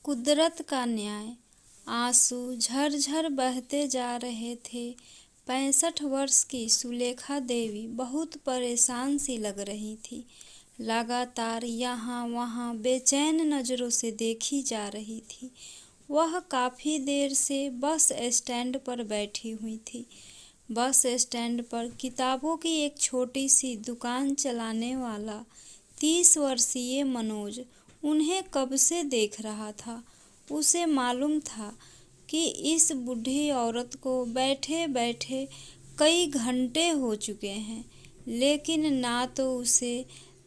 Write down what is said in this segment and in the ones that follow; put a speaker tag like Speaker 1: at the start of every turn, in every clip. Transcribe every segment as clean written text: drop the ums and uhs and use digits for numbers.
Speaker 1: कुदरत का न्याय। आंसू झरझर बहते जा रहे थे। 65 वर्ष की सुलेखा देवी बहुत परेशान सी लग रही थी। लगातार यहाँ वहाँ बेचैन नजरों से देखी जा रही थी। वह काफी देर से बस स्टैंड पर बैठी हुई थी। बस स्टैंड पर किताबों की एक छोटी सी दुकान चलाने वाला 30 वर्षीय मनोज उन्हें कब से देख रहा था। उसे मालूम था कि इस बूढ़ी औरत को बैठे बैठे कई घंटे हो चुके हैं, लेकिन ना तो उसे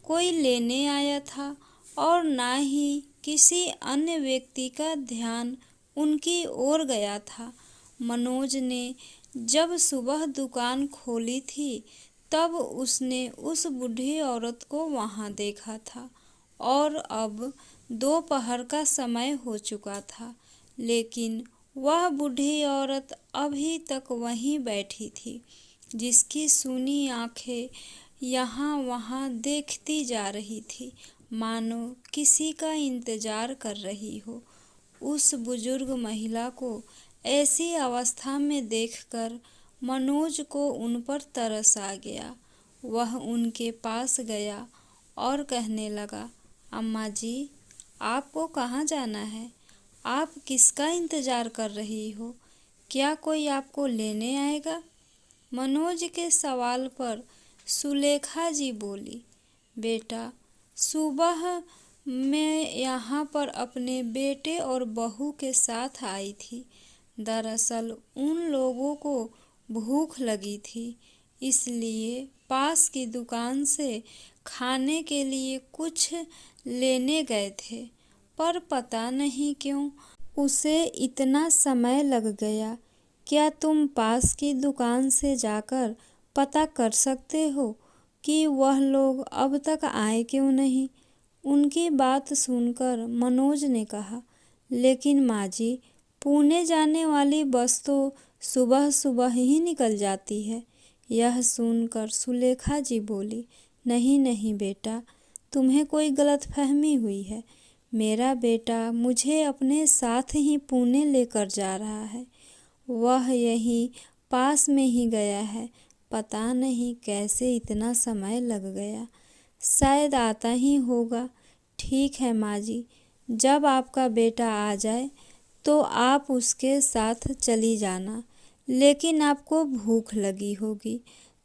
Speaker 1: कोई लेने आया था और ना ही किसी अन्य व्यक्ति का ध्यान उनकी ओर गया था। मनोज ने जब सुबह दुकान खोली थी तब उसने उस बूढ़ी औरत को वहां देखा था और अब दोपहर का समय हो चुका था, लेकिन वह बूढ़ी औरत अभी तक वहीं बैठी थी, जिसकी सूनी आंखें यहाँ वहाँ देखती जा रही थी, मानो किसी का इंतजार कर रही हो। उस बुजुर्ग महिला को ऐसी अवस्था में देखकर मनोज को उन पर तरस आ गया। वह उनके पास गया और कहने लगा, अम्मा जी, आपको कहाँ जाना है? आप किसका इंतजार कर रही हो? क्या कोई आपको लेने आएगा? मनोज के सवाल पर सुलेखा जी बोली, बेटा, सुबह मैं यहाँ पर अपने बेटे और बहू के साथ आई थी। दरअसल उन लोगों को भूख लगी थी, इसलिए पास की दुकान से खाने के लिए कुछ लेने गए थे, पर पता नहीं क्यों उसे इतना समय लग गया। क्या तुम पास की दुकान से जाकर पता कर सकते हो कि वह लोग अब तक आए क्यों नहीं? उनकी बात सुनकर मनोज ने कहा, लेकिन माँ जी, पुणे जाने वाली बस तो सुबह सुबह ही निकल जाती है। यह सुनकर सुलेखा जी बोली, नहीं नहीं बेटा, तुम्हें कोई गलतफहमी हुई है। मेरा बेटा मुझे अपने साथ ही पुणे लेकर जा रहा है। वह यहीं पास में ही गया है। पता नहीं कैसे इतना समय लग गया, शायद आता ही होगा। ठीक है माँ जी, जब आपका बेटा आ जाए तो आप उसके साथ चली जाना, लेकिन आपको भूख लगी होगी,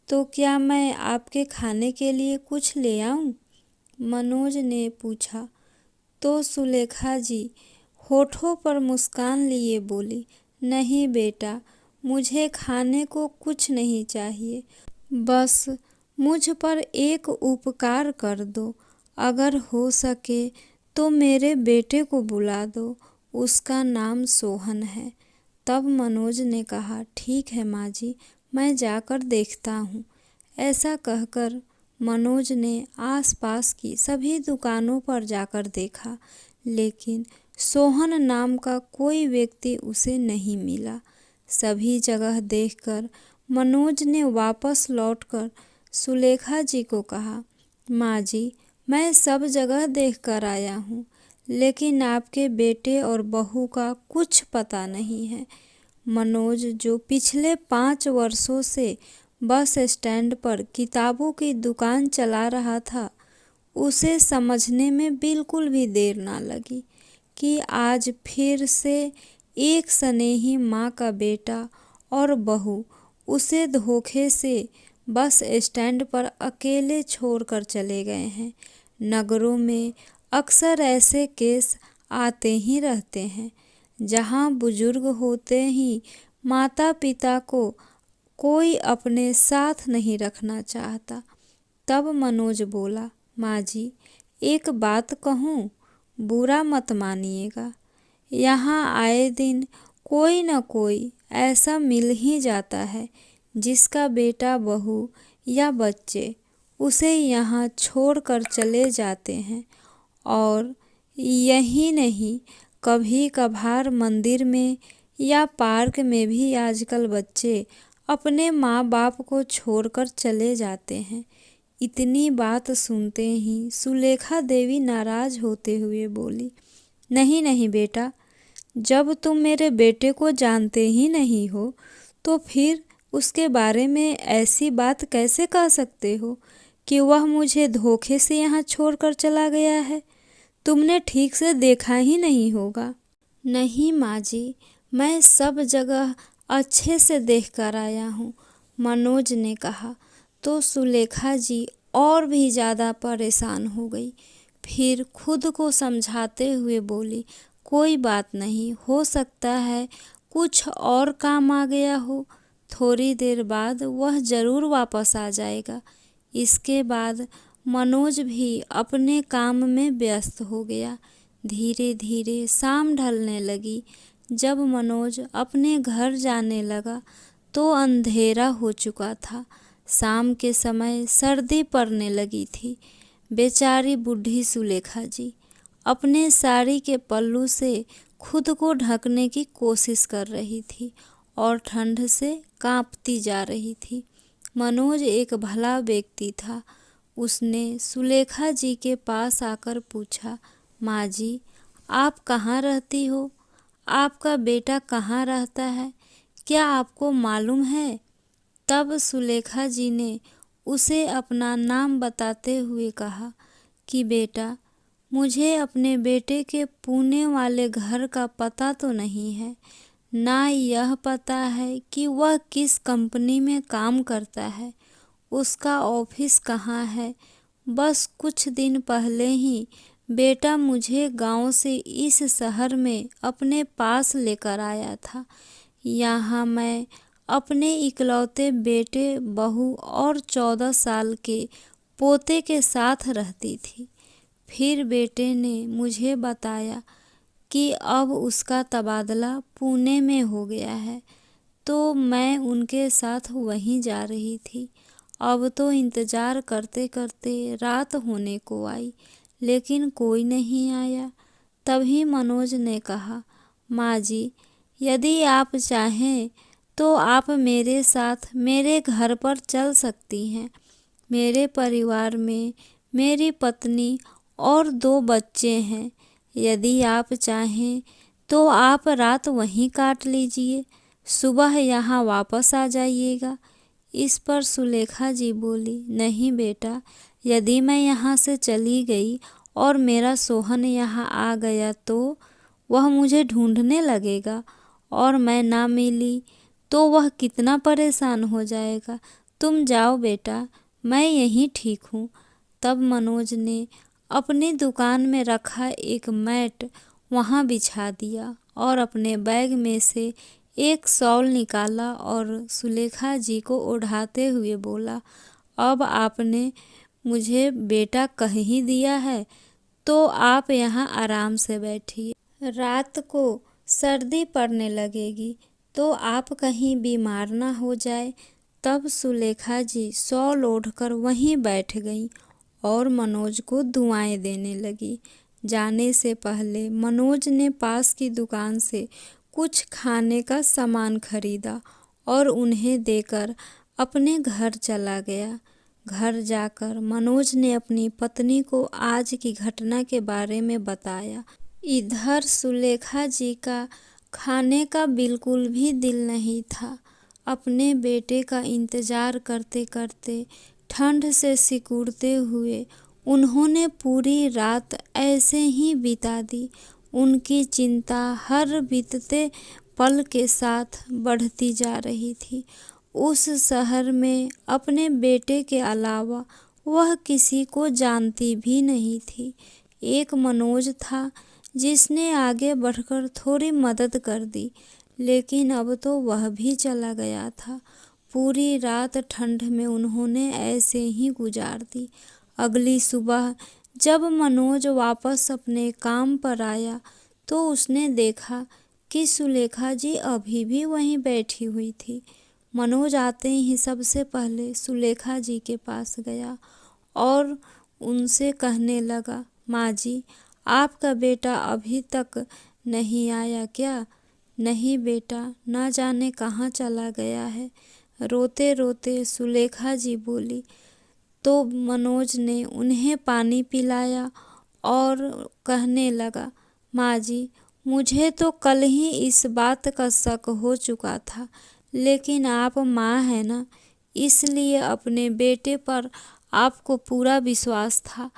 Speaker 1: तो क्या मैं आपके खाने के लिए कुछ ले आऊं? मनोज ने पूछा तो सुलेखा जी होठों पर मुस्कान लिए बोली, नहीं बेटा, मुझे खाने को कुछ नहीं चाहिए। बस मुझ पर एक उपकार कर दो। अगर हो सके तो मेरे बेटे को बुला दो, उसका नाम सोहन है। तब मनोज ने कहा, ठीक है माँ जी, मैं जाकर देखता हूँ। ऐसा कहकर मनोज ने आसपास की सभी दुकानों पर जाकर देखा, लेकिन सोहन नाम का कोई व्यक्ति उसे नहीं मिला। सभी जगह देखकर मनोज ने वापस लौटकर सुलेखा जी को कहा, माँ जी, मैं सब जगह देखकर आया हूँ, लेकिन आपके बेटे और बहू का कुछ पता नहीं है। मनोज, जो पिछले 5 वर्षों से बस स्टैंड पर किताबों की दुकान चला रहा था, उसे समझने में बिल्कुल भी देर ना लगी कि आज फिर से एक स्नेही माँ का बेटा और बहू उसे धोखे से बस स्टैंड पर अकेले छोड़कर चले गए हैं। नगरों में अक्सर ऐसे केस आते ही रहते हैं, जहाँ बुजुर्ग होते ही माता पिता को कोई अपने साथ नहीं रखना चाहता। तब मनोज बोला, माँ जी, एक बात कहूँ, बुरा मत मानिएगा। यहाँ आए दिन कोई न कोई ऐसा मिल ही जाता है जिसका बेटा बहू या बच्चे उसे यहाँ छोड़कर चले जाते हैं। और यही नहीं, कभी कभार मंदिर में या पार्क में भी आजकल बच्चे अपने माँ बाप को छोड़कर चले जाते हैं। इतनी बात सुनते ही सुलेखा देवी नाराज होते हुए बोली, नहीं नहीं बेटा, जब तुम मेरे बेटे को जानते ही नहीं हो तो फिर उसके बारे में ऐसी बात कैसे कह सकते हो कि वह मुझे धोखे से यहाँ छोड़कर चला गया है। तुमने ठीक से देखा ही नहीं होगा। नहीं माँ जी, मैं सब जगह अच्छे से देख कर आया हूँ, मनोज ने कहा। तो सुलेखा जी और भी ज़्यादा परेशान हो गई। फिर खुद को समझाते हुए बोली, कोई बात नहीं, हो सकता है कुछ और काम आ गया हो, थोड़ी देर बाद वह ज़रूर वापस आ जाएगा। इसके बाद मनोज भी अपने काम में व्यस्त हो गया। धीरे धीरे शाम ढलने लगी। जब मनोज अपने घर जाने लगा तो अंधेरा हो चुका था। शाम के समय सर्दी पड़ने लगी थी। बेचारी बूढ़ी सुलेखा जी अपने साड़ी के पल्लू से खुद को ढकने की कोशिश कर रही थी और ठंड से कांपती जा रही थी। मनोज एक भला व्यक्ति था। उसने सुलेखा जी के पास आकर पूछा, माँ जी, आप कहाँ रहती हो? आपका बेटा कहाँ रहता है? क्या आपको मालूम है? तब सुलेखा जी ने उसे अपना नाम बताते हुए कहा कि बेटा, मुझे अपने बेटे के पुणे वाले घर का पता तो नहीं है, ना यह पता है कि वह किस कंपनी में काम करता है, उसका ऑफिस कहाँ है। बस कुछ दिन पहले ही बेटा मुझे गांव से इस शहर में अपने पास लेकर आया था। यहाँ मैं अपने इकलौते बेटे, बहू और 14 साल के पोते के साथ रहती थी। फिर बेटे ने मुझे बताया कि अब उसका तबादला पुणे में हो गया है, तो मैं उनके साथ वहीं जा रही थी। अब तो इंतज़ार करते करते रात होने को आई, लेकिन कोई नहीं आया। तभी मनोज ने कहा, माँ जी, यदि आप चाहें तो आप मेरे साथ मेरे घर पर चल सकती हैं। मेरे परिवार में मेरी पत्नी और 2 बच्चे हैं। यदि आप चाहें तो आप रात वहीं काट लीजिए, सुबह यहाँ वापस आ जाइएगा। इस पर सुलेखा जी बोली, नहीं बेटा, यदि मैं यहाँ से चली गई और मेरा सोहन यहाँ आ गया तो वह मुझे ढूंढने लगेगा और मैं ना मिली तो वह कितना परेशान हो जाएगा। तुम जाओ बेटा, मैं यहीं ठीक हूँ। तब मनोज ने अपनी दुकान में रखा एक मैट वहाँ बिछा दिया और अपने बैग में से एक शॉल निकाला और सुलेखा जी को ओढ़ाते हुए बोला, अब आपने मुझे बेटा कह ही दिया है तो आप यहाँ आराम से बैठिए। रात को सर्दी पड़ने लगेगी तो आप कहीं बीमार ना हो जाए। तब सुलेखा जी शॉल ओढ़कर वहीं बैठ गईं और मनोज को दुआएं देने लगी। जाने से पहले मनोज ने पास की दुकान से कुछ खाने का सामान खरीदा और उन्हें देकर अपने घर चला गया। घर जाकर मनोज ने अपनी पत्नी को आज की घटना के बारे में बताया। इधर सुलेखा जी का खाने का बिल्कुल भी दिल नहीं था। अपने बेटे का इंतज़ार करते करते, ठंड से सिकुड़ते हुए उन्होंने पूरी रात ऐसे ही बिता दी। उनकी चिंता हर बीतते पल के साथ बढ़ती जा रही थी। उस शहर में अपने बेटे के अलावा वह किसी को जानती भी नहीं थी। एक मनोज था जिसने आगे बढ़कर थोड़ी मदद कर दी, लेकिन अब तो वह भी चला गया था। पूरी रात ठंड में उन्होंने ऐसे ही गुजार दी। अगली सुबह जब मनोज वापस अपने काम पर आया तो उसने देखा कि सुलेखा जी अभी भी वहीं बैठी हुई थी। मनोज आते ही सबसे पहले सुलेखा जी के पास गया और उनसे कहने लगा, माँ जी, आपका बेटा अभी तक नहीं आया क्या? नहीं बेटा, ना जाने कहाँ चला गया है, रोते रोते सुलेखा जी बोली। तो मनोज ने उन्हें पानी पिलाया और कहने लगा, माँ जी, मुझे तो कल ही इस बात का शक हो चुका था, लेकिन आप माँ हैं ना, इसलिए अपने बेटे पर आपको पूरा विश्वास था।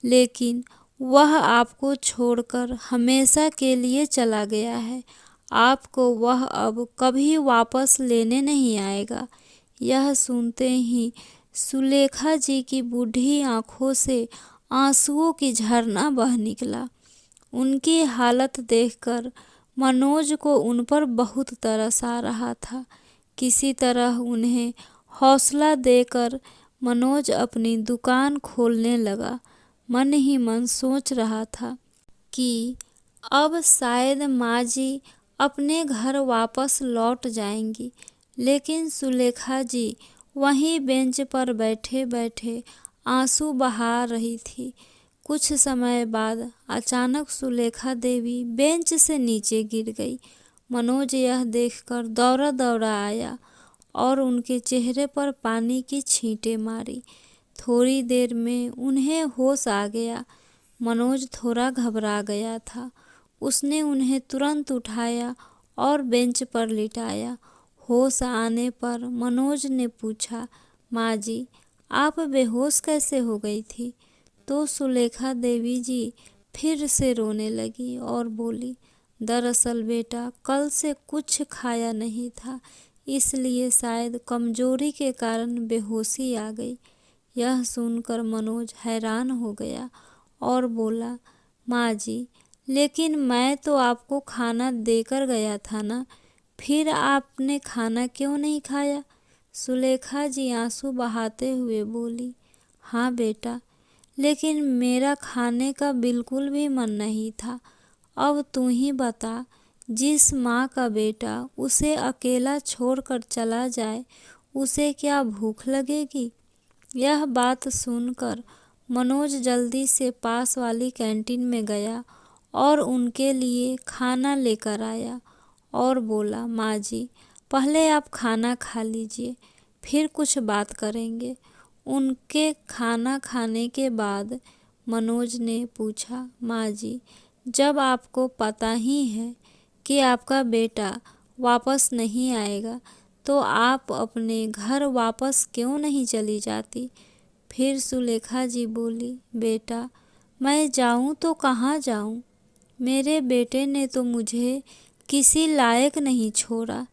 Speaker 1: लेकिन वह आपको छोड़कर हमेशा के लिए चला गया है। आपको वह अब कभी वापस लेने नहीं आएगा। यह सुनते ही सुलेखा जी की बूढ़ी आंखों से आंसुओं की झरना बह निकला। उनकी हालत देखकर मनोज को उन पर बहुत तरस आ रहा था। किसी तरह उन्हें हौसला देकर मनोज अपनी दुकान खोलने लगा। मन ही मन सोच रहा था कि अब शायद माँ जी अपने घर वापस लौट जाएंगी। लेकिन सुलेखा जी वहीं बेंच पर बैठे बैठे आंसू बहा रही थी। कुछ समय बाद अचानक सुलेखा देवी बेंच से नीचे गिर गई। मनोज यह देखकर दौड़ा दौड़ा आया और उनके चेहरे पर पानी की छींटें मारी। थोड़ी देर में उन्हें होश आ गया। मनोज थोड़ा घबरा गया था। उसने उन्हें तुरंत उठाया और बेंच पर लिटाया। होश आने पर मनोज ने पूछा, माँ जी, आप बेहोश कैसे हो गई थी? तो सुलेखा देवी जी फिर से रोने लगी और बोली, दरअसल बेटा, कल से कुछ खाया नहीं था, इसलिए शायद कमजोरी के कारण बेहोशी आ गई। यह सुनकर मनोज हैरान हो गया और बोला, माँ जी, लेकिन मैं तो आपको खाना देकर गया था ना, फिर आपने खाना क्यों नहीं खाया? सुलेखा जी आंसू बहाते हुए बोली, हाँ बेटा, लेकिन मेरा खाने का बिल्कुल भी मन नहीं था। अब तू ही बता, जिस माँ का बेटा उसे अकेला छोड़कर चला जाए, उसे क्या भूख लगेगी? यह बात सुनकर मनोज जल्दी से पास वाली कैंटीन में गया और उनके लिए खाना लेकर आया और बोला, माँ जी, पहले आप खाना खा लीजिए, फिर कुछ बात करेंगे। उनके खाना खाने के बाद मनोज ने पूछा, माँ जी, जब आपको पता ही है कि आपका बेटा वापस नहीं आएगा, तो आप अपने घर वापस क्यों नहीं चली जाती? फिर सुलेखा जी बोली, बेटा, मैं जाऊं तो कहाँ जाऊं? मेरे बेटे ने तो मुझे किसी लायक नहीं छोड़ा।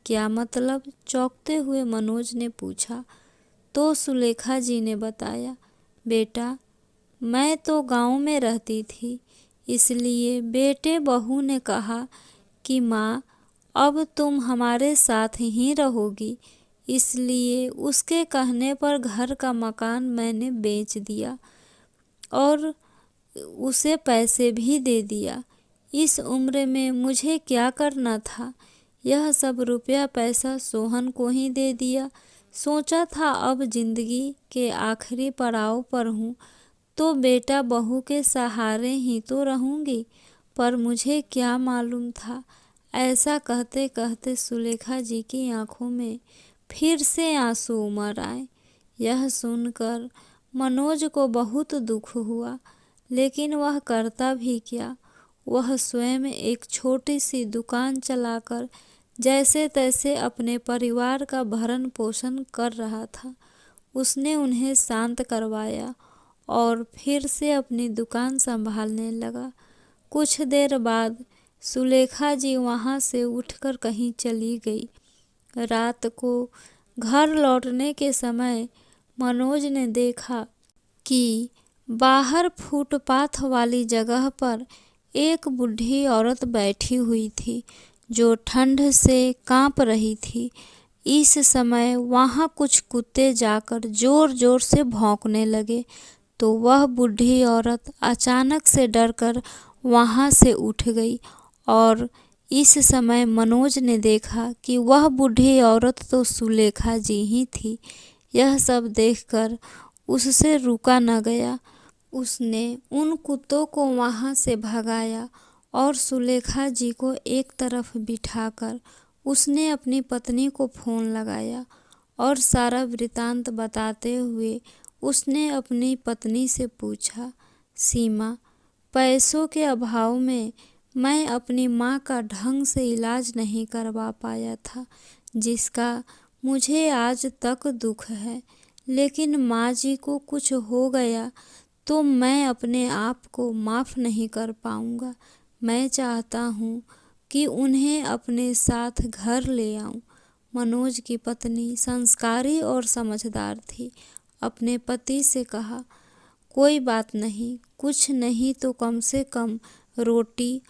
Speaker 1: क्या मतलब? चौंकते हुए मनोज ने पूछा। तो सुलेखा जी ने बताया, बेटा, मैं तो गांव में रहती थी, इसलिए बेटे बहू ने कहा कि माँ, अब तुम हमारे साथ ही रहोगी, इसलिए उसके कहने पर घर का मकान मैंने बेच दिया और उसे पैसे भी दे दिया। इस उम्र में मुझे क्या करना था? यह सब रुपया पैसा सोहन को ही दे दिया। सोचा था अब जिंदगी के आखिरी पड़ाव पर हूँ, तो बेटा बहू के सहारे ही तो रहूँगी, पर मुझे क्या मालूम था। ऐसा कहते कहते सुलेखा जी की आंखों में फिर से आंसू उमड़ आए। यह सुनकर मनोज को बहुत दुख हुआ, लेकिन वह करता भी क्या। वह स्वयं एक छोटी सी दुकान चलाकर जैसे तैसे अपने परिवार का भरण पोषण कर रहा था। उसने उन्हें शांत करवाया और फिर से अपनी दुकान संभालने लगा। कुछ देर बाद सुलेखा जी वहाँ से उठकर कहीं चली गई। रात को घर लौटने के समय मनोज ने देखा कि बाहर फुटपाथ वाली जगह पर एक बूढ़ी औरत बैठी हुई थी, जो ठंड से कांप रही थी। इस समय वहाँ कुछ कुत्ते जाकर जोर जोर से भौंकने लगे, तो वह बूढ़ी औरत अचानक से डरकर वहाँ से उठ गई और इस समय मनोज ने देखा कि वह बूढ़ी औरत तो सुलेखा जी ही थी। यह सब देखकर उससे रुका न गया। उसने उन कुत्तों को वहाँ से भगाया और सुलेखा जी को एक तरफ बिठाकर उसने अपनी पत्नी को फ़ोन लगाया और सारा वृतांत बताते हुए उसने अपनी पत्नी से पूछा, सीमा, पैसों के अभाव में मैं अपनी माँ का ढंग से इलाज नहीं करवा पाया था, जिसका मुझे आज तक दुख है। लेकिन माँ जी को कुछ हो गया तो मैं अपने आप को माफ़ नहीं कर पाऊँगा। मैं चाहता हूँ कि उन्हें अपने साथ घर ले आऊँ। मनोज की पत्नी संस्कारी और समझदार थी। अपने पति से कहा, कोई बात नहीं, कुछ नहीं तो कम से कम रोटी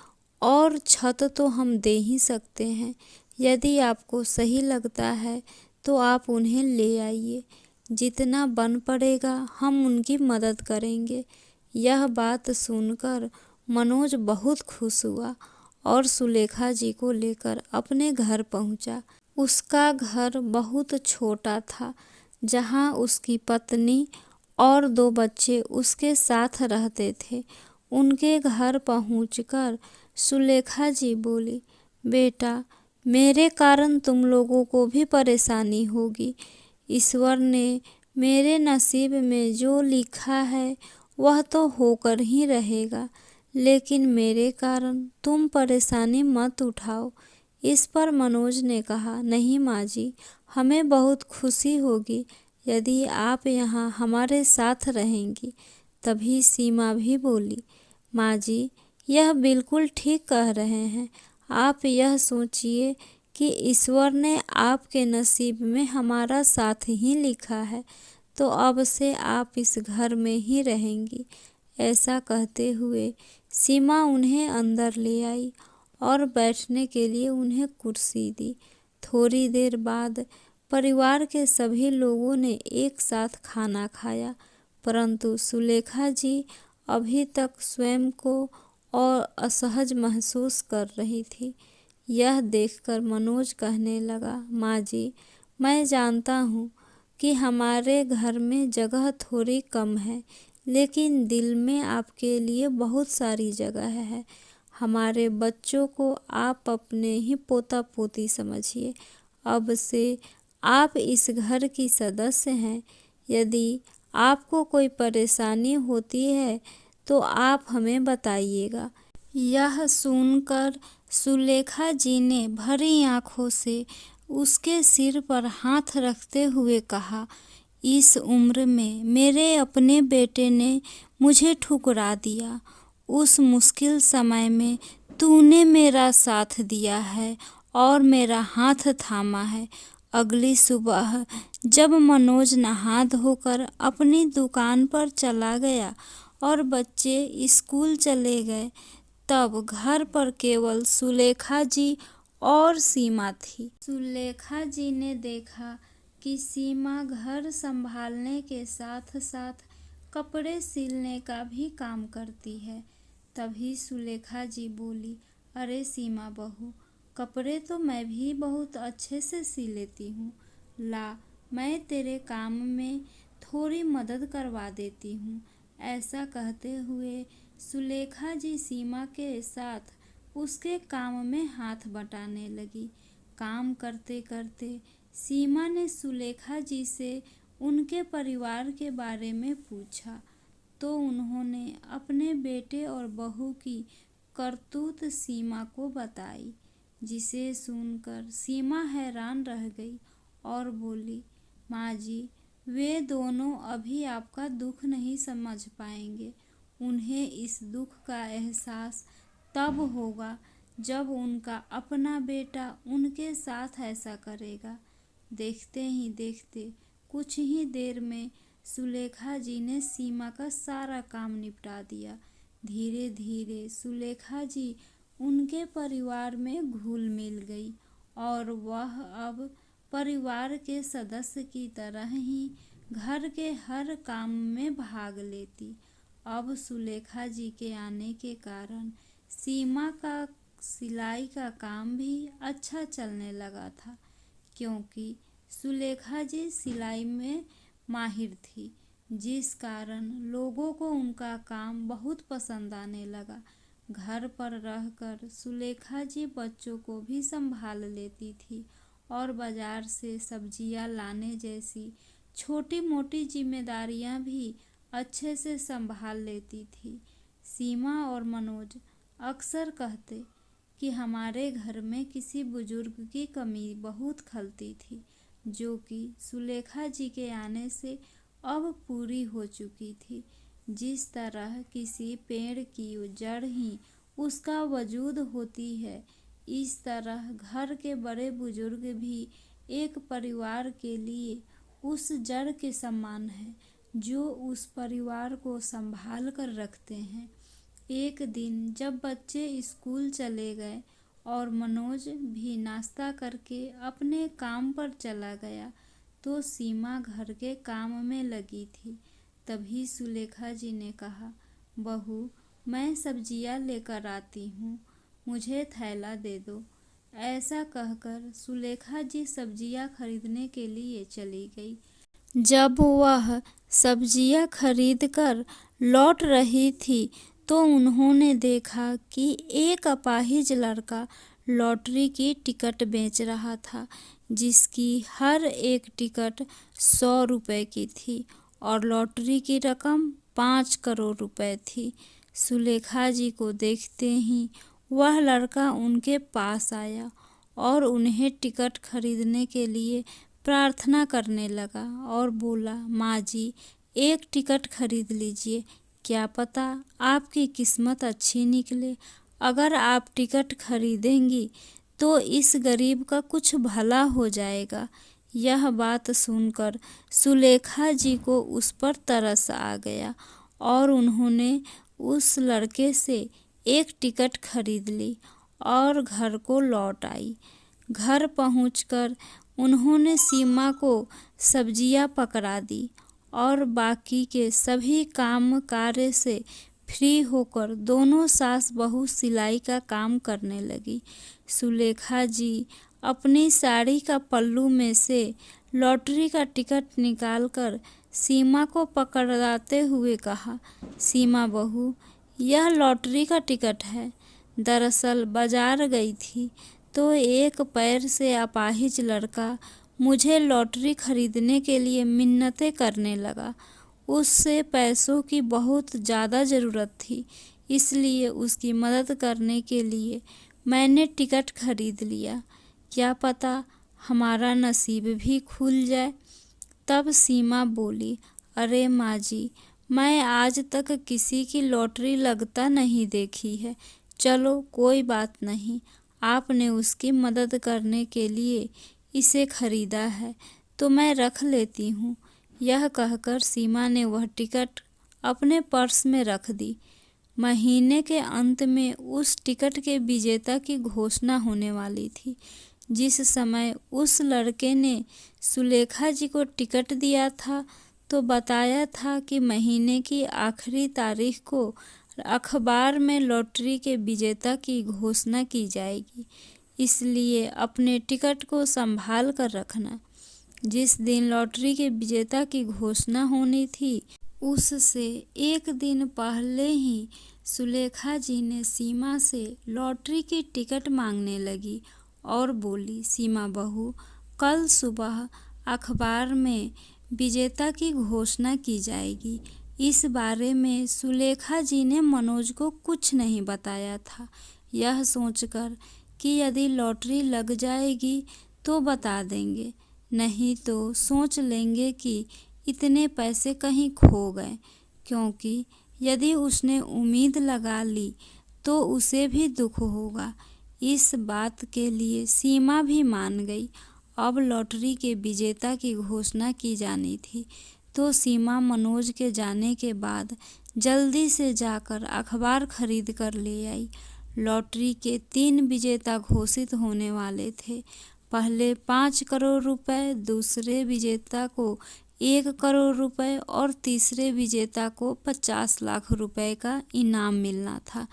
Speaker 1: और छत तो हम दे ही सकते हैं। यदि आपको सही लगता है तो आप उन्हें ले आइए। जितना बन पड़ेगा हम उनकी मदद करेंगे। यह बात सुनकर मनोज बहुत खुश हुआ और सुलेखा जी को लेकर अपने घर पहुंचा। उसका घर बहुत छोटा था, जहां उसकी पत्नी और 2 बच्चे उसके साथ रहते थे। उनके घर पहुंचकर सुलेखा जी बोली, बेटा, मेरे कारण तुम लोगों को भी परेशानी होगी। ईश्वर ने मेरे नसीब में जो लिखा है वह तो होकर ही रहेगा, लेकिन मेरे कारण तुम परेशानी मत उठाओ। इस पर मनोज ने कहा, नहीं माँ जी, हमें बहुत खुशी होगी यदि आप यहाँ हमारे साथ रहेंगी। तभी सीमा भी बोली, माँ जी, यह बिल्कुल ठीक कह रहे हैं। आप यह सोचिए कि ईश्वर ने आपके नसीब में हमारा साथ ही लिखा है, तो अब से आप इस घर में ही रहेंगी। ऐसा कहते हुए सीमा उन्हें अंदर ले आई और बैठने के लिए उन्हें कुर्सी दी। थोड़ी देर बाद परिवार के सभी लोगों ने एक साथ खाना खाया, परंतु सुलेखा जी अभी तक स्वयं को और असहज महसूस कर रही थी। यह देखकर मनोज कहने लगा, माँ जी, मैं जानता हूँ कि हमारे घर में जगह थोड़ी कम है, लेकिन दिल में आपके लिए बहुत सारी जगह है। हमारे बच्चों को आप अपने ही पोता पोती समझिए। अब से आप इस घर की सदस्य हैं। यदि आपको कोई परेशानी होती है तो आप हमें बताइएगा। यह सुनकर सुलेखा जी ने भरी आंखों से उसके सिर पर हाथ रखते हुए कहा, इस उम्र में मेरे अपने बेटे ने मुझे ठुकरा दिया। उस मुश्किल समय में तूने मेरा साथ दिया है और मेरा हाथ थामा है। अगली सुबह जब मनोज नहा धोकर अपनी दुकान पर चला गया और बच्चे स्कूल चले गए, तब घर पर केवल सुलेखा जी और सीमा थी। सुलेखा जी ने देखा कि सीमा घर संभालने के साथ साथ कपड़े सिलने का भी काम करती है। तभी सुलेखा जी बोली, अरे सीमा बहू, कपड़े तो मैं भी बहुत अच्छे से सी लेती हूँ। ला, मैं तेरे काम में थोड़ी मदद करवा देती हूँ। ऐसा कहते हुए सुलेखा जी सीमा के साथ उसके काम में हाथ बटाने लगी। काम करते करते सीमा ने सुलेखा जी से उनके परिवार के बारे में पूछा, तो उन्होंने अपने बेटे और बहू की करतूत सीमा को बताई, जिसे सुनकर सीमा हैरान रह गई और बोली, माँ जी, वे दोनों अभी आपका दुख नहीं समझ पाएंगे। उन्हें इस दुख का एहसास तब होगा जब उनका अपना बेटा उनके साथ ऐसा करेगा। देखते ही देखते कुछ ही देर में सुलेखा जी ने सीमा का सारा काम निपटा दिया। धीरे धीरे सुलेखा जी उनके परिवार में घुल मिल गई और वह अब परिवार के सदस्य की तरह ही घर के हर काम में भाग लेती। अब सुलेखा जी के आने के कारण सीमा का सिलाई का काम भी अच्छा चलने लगा था, क्योंकि सुलेखा जी सिलाई में माहिर थी, जिस कारण लोगों को उनका काम बहुत पसंद आने लगा। घर पर रहकर सुलेखा जी बच्चों को भी संभाल लेती थी और बाजार से सब्जियां लाने जैसी छोटी मोटी जिम्मेदारियां भी अच्छे से संभाल लेती थी। सीमा और मनोज अक्सर कहते कि हमारे घर में किसी बुजुर्ग की कमी बहुत खलती थी, जो कि सुलेखा जी के आने से अब पूरी हो चुकी थी। जिस तरह किसी पेड़ की जड़ ही उसका वजूद होती है, इस तरह घर के बड़े बुजुर्ग भी एक परिवार के लिए उस जड़ के समान है जो उस परिवार को संभाल कर रखते हैं। एक दिन जब बच्चे स्कूल चले गए और मनोज भी नाश्ता करके अपने काम पर चला गया, तो सीमा घर के काम में लगी थी। तभी सुलेखा जी ने कहा, बहू, मैं सब्जियां लेकर आती हूँ, मुझे थैला दे दो। ऐसा कहकर सुलेखा जी सब्जियां खरीदने के लिए चली गई। जब वह सब्जियां खरीदकर लौट रही थी, तो उन्होंने देखा कि एक अपाहिज लड़का लॉटरी की टिकट बेच रहा था, जिसकी हर एक टिकट 100 रुपए की थी और लॉटरी की रकम 5 करोड़ रुपए थी। सुलेखा जी को देखते ही वह लड़का उनके पास आया और उन्हें टिकट खरीदने के लिए प्रार्थना करने लगा और बोला, माँ जी, एक टिकट खरीद लीजिए, क्या पता आपकी किस्मत अच्छी निकले। अगर आप टिकट खरीदेंगी तो इस गरीब का कुछ भला हो जाएगा। यह बात सुनकर सुलेखा जी को उस पर तरस आ गया और उन्होंने उस लड़के से एक टिकट खरीद ली और घर को लौट आई। घर पहुंचकर उन्होंने सीमा को सब्जियां पकड़ा दी और बाकी के सभी काम कार्य से फ्री होकर दोनों सास बहू सिलाई का काम करने लगी। सुलेखा जी अपनी साड़ी का पल्लू में से लॉटरी का टिकट निकालकर सीमा को पकड़ाते हुए कहा, सीमा बहू, यह लॉटरी का टिकट है। दरअसल बाजार गई थी तो एक पैर से अपाहिज लड़का मुझे लॉटरी खरीदने के लिए मिन्नतें करने लगा। उससे पैसों की बहुत ज़्यादा ज़रूरत थी, इसलिए उसकी मदद करने के लिए मैंने टिकट खरीद लिया। क्या पता हमारा नसीब भी खुल जाए। तब सीमा बोली, अरे माँ जी, मैं आज तक किसी की लॉटरी लगता नहीं देखी है। चलो कोई बात नहीं, आपने उसकी मदद करने के लिए इसे खरीदा है तो मैं रख लेती हूँ। यह कहकर सीमा ने वह टिकट अपने पर्स में रख दी। महीने के अंत में उस टिकट के विजेता की घोषणा होने वाली थी। जिस समय उस लड़के ने सुलेखा जी को टिकट दिया था तो बताया था कि महीने की आखिरी तारीख को अखबार में लॉटरी के विजेता की घोषणा की जाएगी, इसलिए अपने टिकट को संभाल कर रखना। जिस दिन लॉटरी के विजेता की घोषणा होनी थी, उससे एक दिन पहले ही सुलेखा जी ने सीमा से लॉटरी की टिकट मांगने लगी और बोली, सीमा बहू, कल सुबह अखबार में विजेता की घोषणा की जाएगी। इस बारे में सुलेखा जी ने मनोज को कुछ नहीं बताया था, यह सोचकर कि यदि लॉटरी लग जाएगी तो बता देंगे, नहीं तो सोच लेंगे कि इतने पैसे कहीं खो गए। क्योंकि यदि उसने उम्मीद लगा ली तो उसे भी दुख होगा। इस बात के लिए सीमा भी मान गई। अब लॉटरी के विजेता की घोषणा की जानी थी, तो सीमा मनोज के जाने के बाद जल्दी से जाकर अखबार खरीद कर ले आई। लॉटरी के 3 विजेता घोषित होने वाले थे। पहले 5 करोड़ रुपए, दूसरे विजेता को 1 करोड़ रुपए और तीसरे विजेता को 50 लाख रुपए का इनाम मिलना था।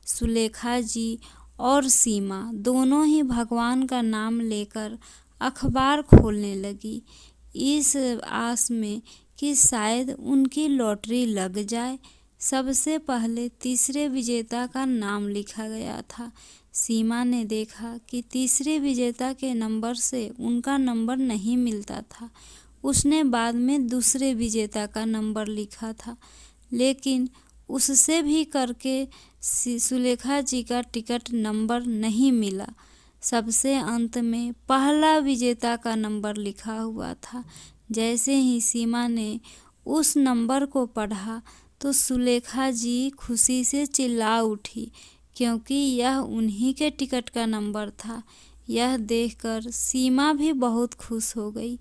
Speaker 1: सुलेखा जी और सीमा दोनों ही भगवान का नाम लेकर अखबार खोलने लगी, इस आस में कि शायद उनकी लॉटरी लग जाए। सबसे पहले तीसरे विजेता का नाम लिखा गया था। सीमा ने देखा कि तीसरे विजेता के नंबर से उनका नंबर नहीं मिलता था। उसने बाद में दूसरे विजेता का नंबर लिखा था, लेकिन उससे भी करके सुलेखा जी का टिकट नंबर नहीं मिला। सबसे अंत में पहला विजेता का नंबर लिखा हुआ था। जैसे ही सीमा ने उस नंबर को पढ़ा तो सुलेखा जी खुशी से चिल्ला उठी, क्योंकि यह उन्हीं के टिकट का नंबर था। यह देखकर सीमा भी बहुत खुश हो गई।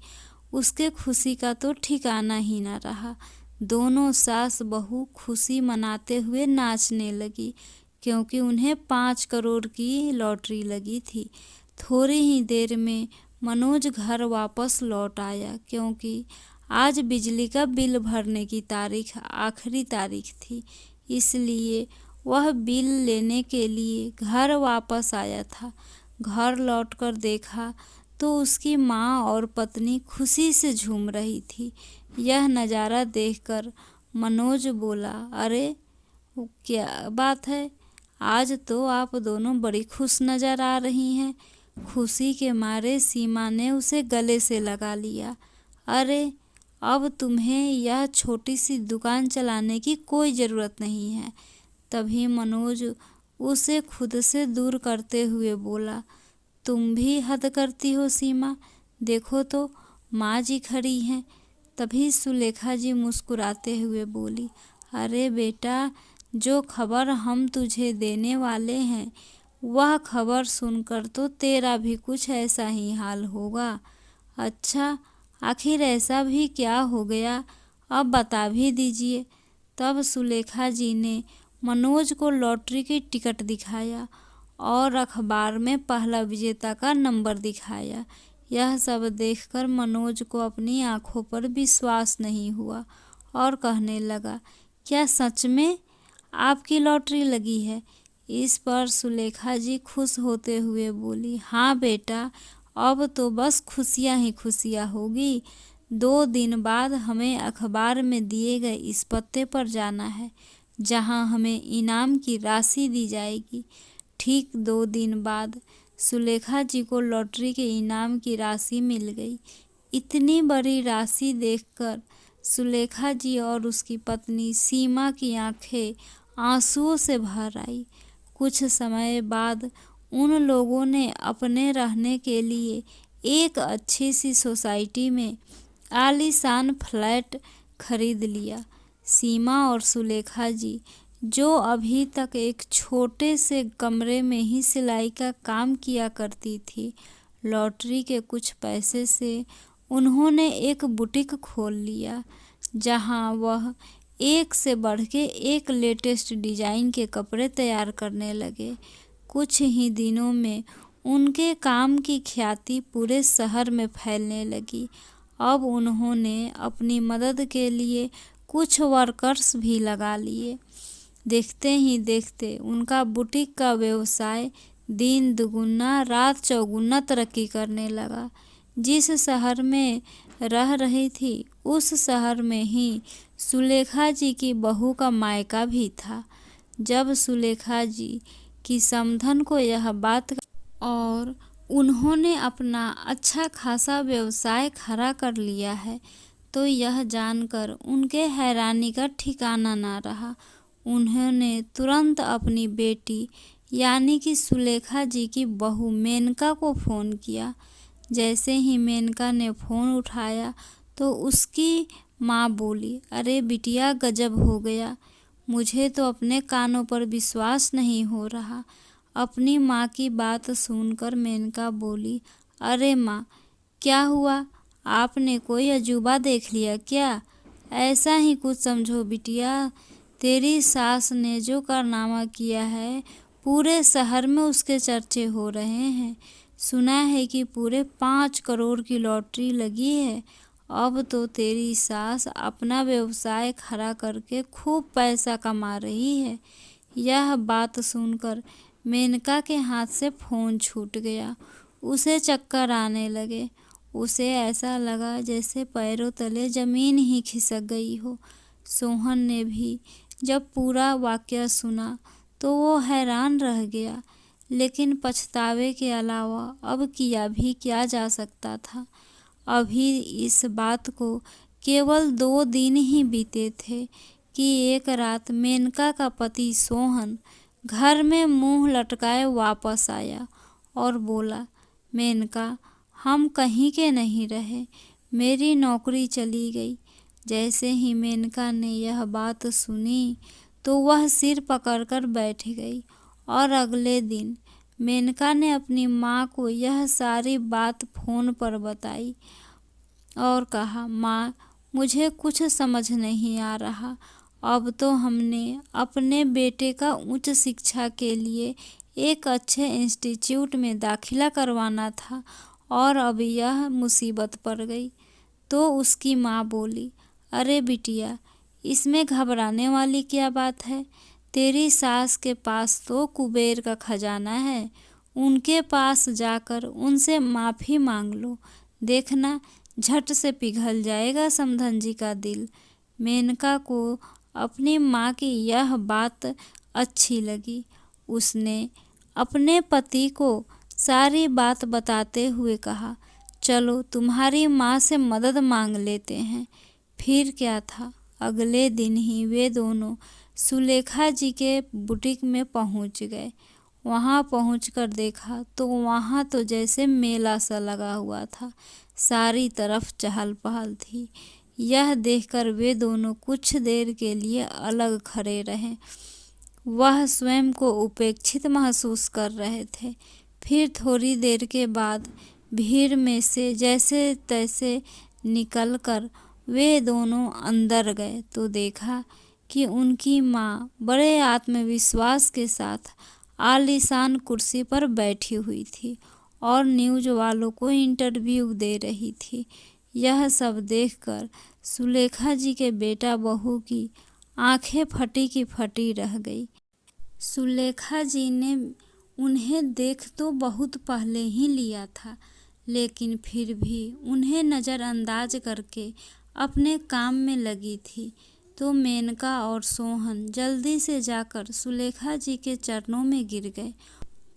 Speaker 1: उसके खुशी का तो ठिकाना ही न रहा। दोनों सास बहू खुशी मनाते हुए नाचने लगी, क्योंकि उन्हें 5 करोड़ की लॉटरी लगी थी। थोड़ी ही देर में मनोज घर वापस लौट आया, क्योंकि आज बिजली का बिल भरने की आखिरी तारीख थी। इसलिए वह बिल लेने के लिए घर वापस आया था। घर लौटकर देखा तो उसकी माँ और पत्नी खुशी से झूम रही थी। यह नज़ारा देखकर मनोज बोला, अरे क्या बात है, आज तो आप दोनों बड़ी खुश नज़र आ रही हैं। खुशी के मारे सीमा ने उसे गले से लगा लिया। अरे अब तुम्हें यह छोटी सी दुकान चलाने की कोई ज़रूरत नहीं है। तभी मनोज उसे खुद से दूर करते हुए बोला, तुम भी हद करती हो सीमा, देखो तो माँ जी खड़ी हैं। तभी सुलेखा जी मुस्कुराते हुए बोली, अरे बेटा, जो खबर हम तुझे देने वाले हैं वह खबर सुनकर तो तेरा भी कुछ ऐसा ही हाल होगा। अच्छा, आखिर ऐसा भी क्या हो गया, अब बता भी दीजिए। तब सुलेखा जी ने मनोज को लॉटरी की टिकट दिखाया और अखबार में पहला विजेता का नंबर दिखाया। यह सब देखकर मनोज को अपनी आंखों पर विश्वास नहीं हुआ और कहने लगा, क्या सच में आपकी लॉटरी लगी है? इस पर सुलेखा जी खुश होते हुए बोली, हाँ बेटा, अब तो बस खुशियाँ ही खुशियाँ होगी। 2 दिन बाद हमें अखबार में दिए गए इस पते पर जाना है, जहाँ हमें इनाम की राशि दी जाएगी। ठीक 2 दिन बाद सुलेखा जी को लॉटरी के इनाम की राशि मिल गई। इतनी बड़ी राशि देखकर सुलेखा जी और उसकी पत्नी सीमा की आंखें आंसुओं से भर आई। कुछ समय बाद उन लोगों ने अपने रहने के लिए एक अच्छी सी सोसाइटी में आलीशान फ्लैट खरीद लिया। सीमा और सुलेखा जी, जो अभी तक एक छोटे से कमरे में ही सिलाई का काम किया करती थी, लॉटरी के कुछ पैसे से उन्होंने एक बुटीक खोल लिया, जहां वह एक से बढ़ के एक लेटेस्ट डिजाइन के कपड़े तैयार करने लगे। कुछ ही दिनों में उनके काम की ख्याति पूरे शहर में फैलने लगी। अब उन्होंने अपनी मदद के लिए कुछ वर्कर्स भी लगा लिए। देखते ही देखते उनका बुटीक का व्यवसाय दिन दुगुना रात चौगुना तरक्की करने लगा। जिस शहर में रह रही थी उस शहर में ही सुलेखा जी की बहू का मायका भी था। जब सुलेखा जी की समधन को यह बात और उन्होंने अपना अच्छा खासा व्यवसाय खड़ा कर लिया है, तो यह जानकर उनके हैरानी का ठिकाना ना रहा। उन्होंने तुरंत अपनी बेटी यानी कि सुलेखा जी की बहू मेनका को फ़ोन किया। जैसे ही मेनका ने फ़ोन उठाया तो उसकी माँ बोली, अरे बिटिया, गजब हो गया, मुझे तो अपने कानों पर विश्वास नहीं हो रहा। अपनी माँ की बात सुनकर मेनका बोली, अरे माँ, क्या हुआ, आपने कोई अजूबा देख लिया क्या? ऐसा ही कुछ समझो बिटिया, तेरी सास ने जो कारनामा किया है पूरे शहर में उसके चर्चे हो रहे हैं। सुना है कि पूरे 5 करोड़ की लॉटरी लगी है। अब तो तेरी सास अपना व्यवसाय खड़ा करके खूब पैसा कमा रही है। यह बात सुनकर मेनका के हाथ से फ़ोन छूट गया। उसे चक्कर आने लगे। उसे ऐसा लगा जैसे पैरों तले ज़मीन ही खिसक गई हो। सोहन ने भी जब पूरा वाक़या सुना तो वो हैरान रह गया, लेकिन पछतावे के अलावा अब किया भी क्या जा सकता था। अभी इस बात को केवल 2 दिन ही बीते थे कि एक रात मेनका का पति सोहन घर में मुंह लटकाए वापस आया और बोला, मेनका, हम कहीं के नहीं रहे, मेरी नौकरी चली गई। जैसे ही मेनका ने यह बात सुनी तो वह सिर पकड़कर बैठ गई और अगले दिन मेनका ने अपनी माँ को यह सारी बात फोन पर बताई और कहा, माँ, मुझे कुछ समझ नहीं आ रहा। अब तो हमने अपने बेटे का उच्च शिक्षा के लिए एक अच्छे इंस्टीट्यूट में दाखिला करवाना था और अब यह मुसीबत पड़ गई। तो उसकी माँ बोली, अरे बिटिया, इसमें घबराने वाली क्या बात है? तेरी सास के पास तो कुबेर का खजाना है, उनके पास जाकर उनसे माफ़ी मांग लो, देखना झट से पिघल जाएगा समधन जी का दिल। मेनका को अपनी माँ की यह बात अच्छी लगी। उसने अपने पति को सारी बात बताते हुए कहा, चलो तुम्हारी माँ से मदद मांग लेते हैं। फिर क्या था, अगले दिन ही वे दोनों सुलेखा जी के बुटीक में पहुंच गए। वहां पहुंचकर देखा तो वहां तो जैसे मेला सा लगा हुआ था, सारी तरफ चहल पहल थी। यह देखकर वे दोनों कुछ देर के लिए अलग खड़े रहे। वह स्वयं को उपेक्षित महसूस कर रहे थे। फिर थोड़ी देर के बाद भीड़ में से जैसे तैसे निकलकर वे दोनों अंदर गए तो देखा कि उनकी माँ बड़े आत्मविश्वास के साथ आलीशान कुर्सी पर बैठी हुई थी और न्यूज़ वालों को इंटरव्यू दे रही थी। यह सब देखकर सुलेखा जी के बेटा बहू की आंखें फटी की फटी रह गई। सुलेखा जी ने उन्हें देख तो बहुत पहले ही लिया था, लेकिन फिर भी उन्हें नज़रअंदाज करके अपने काम में लगी थी। तो मेनका और सोहन जल्दी से जाकर सुलेखा जी के चरणों में गिर गए।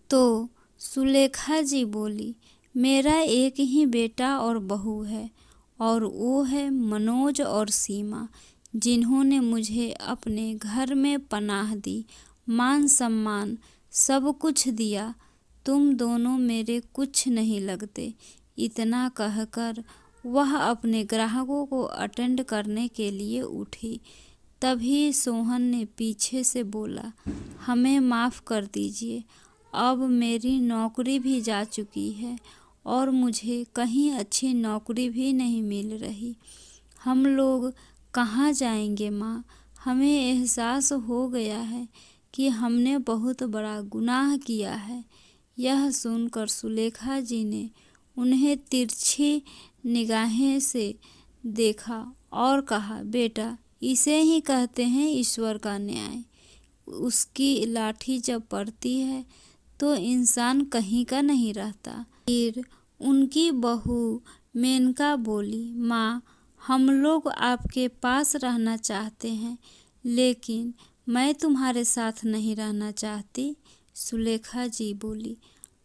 Speaker 1: तो सुलेखा जी बोली, मेरा एक ही बेटा और बहू है और वो है मनोज और सीमा, जिन्होंने मुझे अपने घर में पनाह दी, मान सम्मान सब कुछ दिया। तुम दोनों मेरे कुछ नहीं लगते। इतना कहकर वह अपने ग्राहकों को अटेंड करने के लिए उठी। तभी सोहन ने पीछे से बोला, हमें माफ़ कर दीजिए, अब मेरी नौकरी भी जा चुकी है और मुझे कहीं अच्छी नौकरी भी नहीं मिल रही। हम लोग कहाँ जाएंगे माँ? हमें एहसास हो गया है कि हमने बहुत बड़ा गुनाह किया है। यह सुनकर सुलेखा जी ने उन्हें तिरछी निगाहें से देखा और कहा, बेटा, इसे ही कहते हैं ईश्वर का न्याय। उसकी लाठी जब पड़ती है तो इंसान कहीं का नहीं रहता। फिर उनकी बहू मेनका बोली, माँ, हम लोग आपके पास रहना चाहते हैं, लेकिन मैं तुम्हारे साथ नहीं रहना चाहती। सुलेखा जी बोली,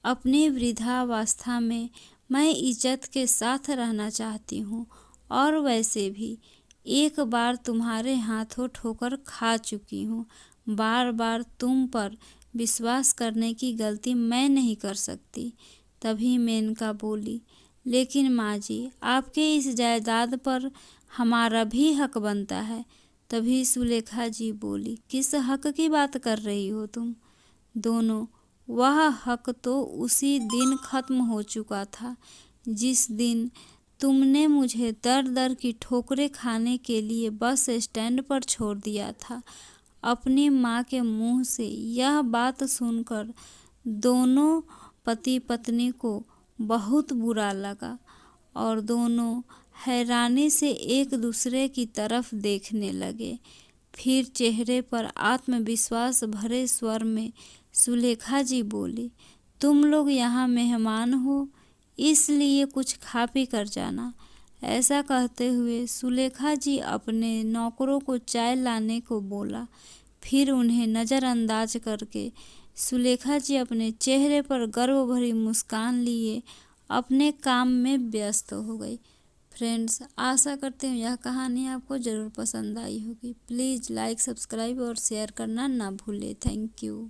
Speaker 1: अपनी वृद्धावस्था में मैं इज्जत के साथ रहना चाहती हूँ और वैसे भी एक बार तुम्हारे हाथों ठोकर खा चुकी हूँ। बार बार तुम पर विश्वास करने की गलती मैं नहीं कर सकती। तभी मेनका बोली, लेकिन माँ जी, आपके इस जायदाद पर हमारा भी हक बनता है। तभी सुलेखा जी बोली, किस हक की बात कर रही हो तुम दोनों? वह हक तो उसी दिन खत्म हो चुका था जिस दिन तुमने मुझे दर दर की ठोकरें खाने के लिए बस स्टैंड पर छोड़ दिया था। अपनी माँ के मुंह से यह बात सुनकर दोनों पति पत्नी को बहुत बुरा लगा और दोनों हैरानी से एक दूसरे की तरफ देखने लगे। फिर चेहरे पर आत्मविश्वास भरे स्वर में सुलेखा जी बोली, तुम लोग यहाँ मेहमान हो, इसलिए कुछ खा पी कर जाना। ऐसा कहते हुए सुलेखा जी अपने नौकरों को चाय लाने को बोला। फिर उन्हें नज़रअंदाज करके सुलेखा जी अपने चेहरे पर गर्व भरी मुस्कान लिए अपने काम में व्यस्त हो गई। फ्रेंड्स, आशा करती हूँ यह कहानी आपको ज़रूर पसंद आई होगी। प्लीज़ लाइक, सब्सक्राइब और शेयर करना ना भूलें। Thank you.